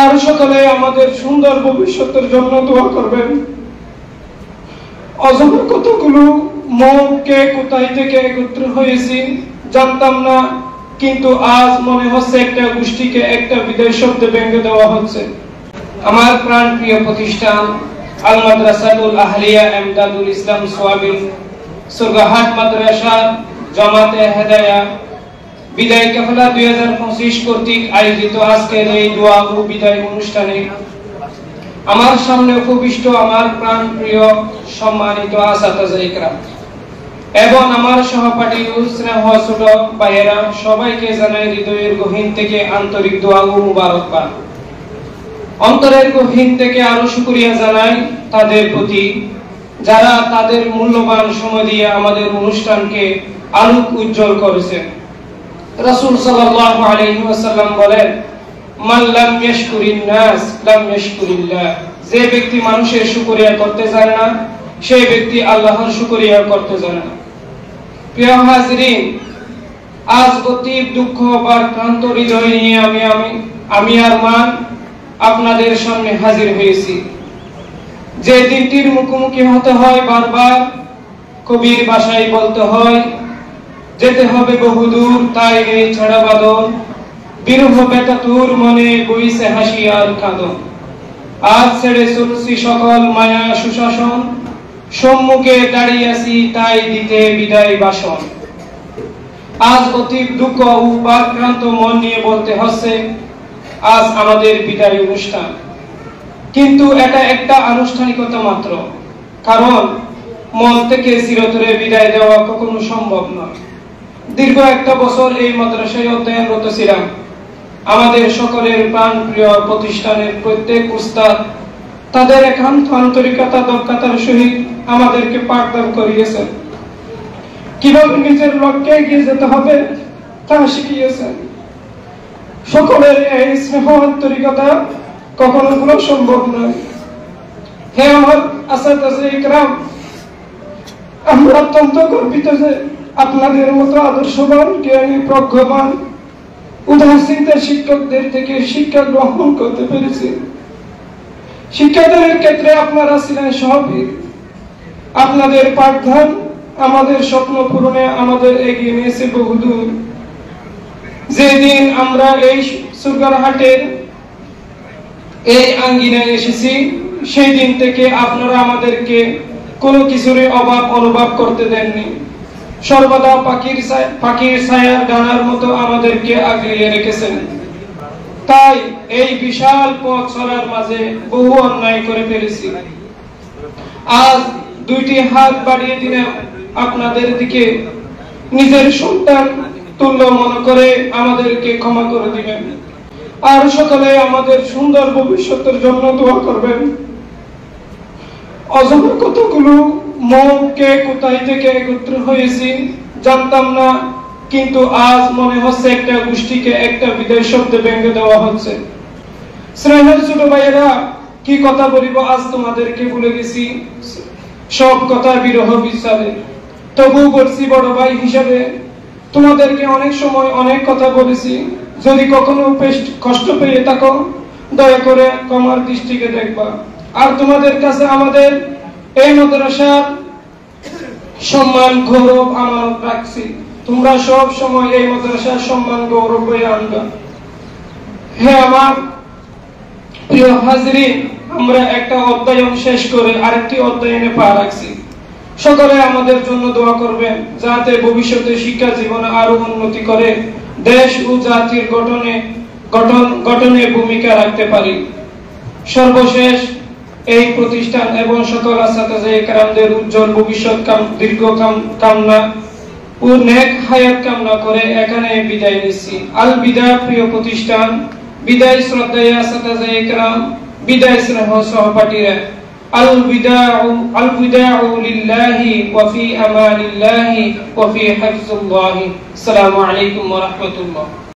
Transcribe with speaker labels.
Speaker 1: আর সকলে আমাদের সুন্দর ভবিষ্যতের জন্য দোয়া করবেন। অজানা কতগুলো মনকে কোথায় থেকে একত্র হয়েছি জানতাম না, কিন্তু আজ মনে হচ্ছে একটা গোষ্ঠীকে একটা বিদায় শব্দে ভেঙে দেওয়া হচ্ছে। আমার প্রাণ প্রিয় প্রতিষ্ঠান আল মাদ্রাসাতুল আহলিয়া ইমদাদুল ইসলাম সোয়াবিন সুরগাহাট মাদ্রাসা জামাতে হেদায়া বিদায় কাফেলা 2025 কর্তৃক আয়োজিত আজকের এই দোয়া ও বিদায় অনুষ্ঠানে আমার সামনে উপবিষ্ট আমার প্রাণ প্রিয় সম্মানিত আসাতাজে ইকরাম এবং আমার সহপাঠী ও স্নেহ ছোট ভাইয়েরা, সবাইকে জানাই হৃদয়ের গহীন থেকে আন্তরিক দোয়া ও মুবারকবাদ। অন্তরের গহীন থেকে আরো শুকরিয়া জানাই তাদের প্রতি যারা তাদের মূল্যবান সময় দিয়ে আমাদের অনুষ্ঠানকে আলোক উজ্জ্বল করেছেন। রাসূল সাল্লাল্লাহু আলাইহি ওয়াসাল্লাম বলেন, মান লাম ইয়াশকুরিন নাস লাম ইয়াশকুরিল্লাহ। যে ব্যক্তি মানুষের শুকরিয়া করতে জানে না, সেই ব্যক্তি আল্লাহর শুকরিয়া করতে জানে না। প্রিয় হাজিরিন, আজ অতি দুঃখ ভারাক্রান্ত হৃদয় নিয়ে আমি আর মান আপনাদের সামনে হাজির হয়েছি। যে দিনটির মুখোমুখি হতে হয় বারবার, কবির ভাষায় বলতে হয়, যেতে হবে বহুদূর তাই এই ছাড়া বাদন, বিরহ বেকাতুর মনে বইছে হাসি আর কাঁদন। আজ ছেড়ে চলছি সকল মায়া সুশাসন, সম্মুখে দাঁড়িয়ে আছি তাই দিতে বিদায় ভাষণ। আজ অতি দুঃখ ও ভারাক্রান্ত মন নিয়ে বলতে হচ্ছে আজ আমাদের বিদায় অনুষ্ঠান, কিন্তু এটা একটা আনুষ্ঠানিকতা মাত্র, কারণ মন থেকে চিরতরে বিদায় দেওয়া কখনো সম্ভব নয়। দীর্ঘ একটা বছর এই মাদ্রাসায় অধ্যয়নরত ছিলাম। আমাদের সকলের প্রাণ প্রিয় প্রতিষ্ঠানের প্রত্যেক উস্তাদ তাদের একান্ত আন্তরিকতা দক্ষতার সহিত আমাদেরকে পাঠদান করিয়েছেন, কিভাবে নিজের লক্ষ্যে এগিয়ে যেতে হবে তা শিখিয়েছেন। সকলের এই স্নেহ আন্তরিকতা কখনো ভুলা সম্ভব নয়। হে আমার আসাতাজে ইকরাম, আমরা অত্যন্ত গর্বিত যে আপনাদের মতো আদর্শবান, জ্ঞানী, প্রজ্ঞাবান, উদাসীন শিক্ষকদের থেকে শিক্ষা গ্রহণ করতে পেরেছি। শিক্ষাদানের ক্ষেত্রে আপনারা ছিলেন সহবীর। আপনাদের পাঠদান আমাদের স্বপ্ন পূরণে আমাদের এগিয়ে নিয়েছে বহুদূর। যেদিন আমরা এই সুরগারহাটের এই আঙ্গিনায় এসেছি, সেই দিন থেকে আপনারা আমাদেরকে কোনো কিছুর অভাব অনুভব করতে দেননি। সর্বদা পাখির ছায়ার ডানার মতো আমাদেরকে আগলিয়ে রেখেছেন। তাই এই বিশাল পথ চলার মাঝে বহু অন্যায় করে ফেলেছি। আজ দুইটি হাত বাড়িয়ে দিনে আপনাদের দিকে নিজের সন্তান তুল্য মনে করে আমাদেরকে ক্ষমা করে দিবেন। আর সকলে আমাদের সুন্দর ভবিষ্যতের জন্য দোয়া করবেন। অজানা কতগুলো মনকে কোথায় থেকে একত্র হয়েছি জানতাম না, কিন্তু আজ মনে হচ্ছে একটা গোষ্ঠীকে একটা বিদায় শব্দে ভেঙে দেওয়া হচ্ছে। স্নেহের ছোট ভাইয়েরা, কি কথা বলিব আজ তোমাদেরকে ভুলে গেছি। সব কথা বিরহ বিচারে, তবু বলছি বড় ভাই হিসাবে তোমাদেরকে অনেক সময় অনেক কথা বলেছি। যদি কখনো কষ্ট পেয়ে থাকো, দয়া করে ক্ষমার দৃষ্টিকে দেখবা। আর তোমাদের কাছে আমাদের এই মাদ্রাসার সম্মান গৌরব আমানত রাখছি। তোমরা সব সময় এই মাদ্রাসার সম্মান গৌরব বয়ে আনবা। হে আমার প্রিয় হাজিরিন, আমরা একটা অধ্যয়ন শেষ করে আরেকটি অধ্যয়নে পা রাখছি। সকলে আমাদের জন্য দোয়া করবেন যাতে ভবিষ্যতে শিক্ষা জীবনে আরো উন্নতি করে দেশ ও জাতির গঠনে ভূমিকা রাখতে পারি। সর্বশেষ এই প্রতিষ্ঠান এবং সকল আসাতাজে কেরামদের উজ্জ্বল ভবিষ্যৎ দীর্ঘ কামনা ও নেক হায়াত কামনা করে এখানে বিদায় নিচ্ছি। আল বিদা প্রিয় প্রতিষ্ঠান, বিদায় শ্রদ্ধায় আসাতাজে কেরাম, বিদায় স্নেহ সহপাঠীরা। আল বিদাউ লিল্লাহি ওয়া ফি আমানিল্লাহি ওয়া ফি হিফযিল্লাহি। আসসালামু আলাইকুম ওয়া রাহমাতুল্লাহ।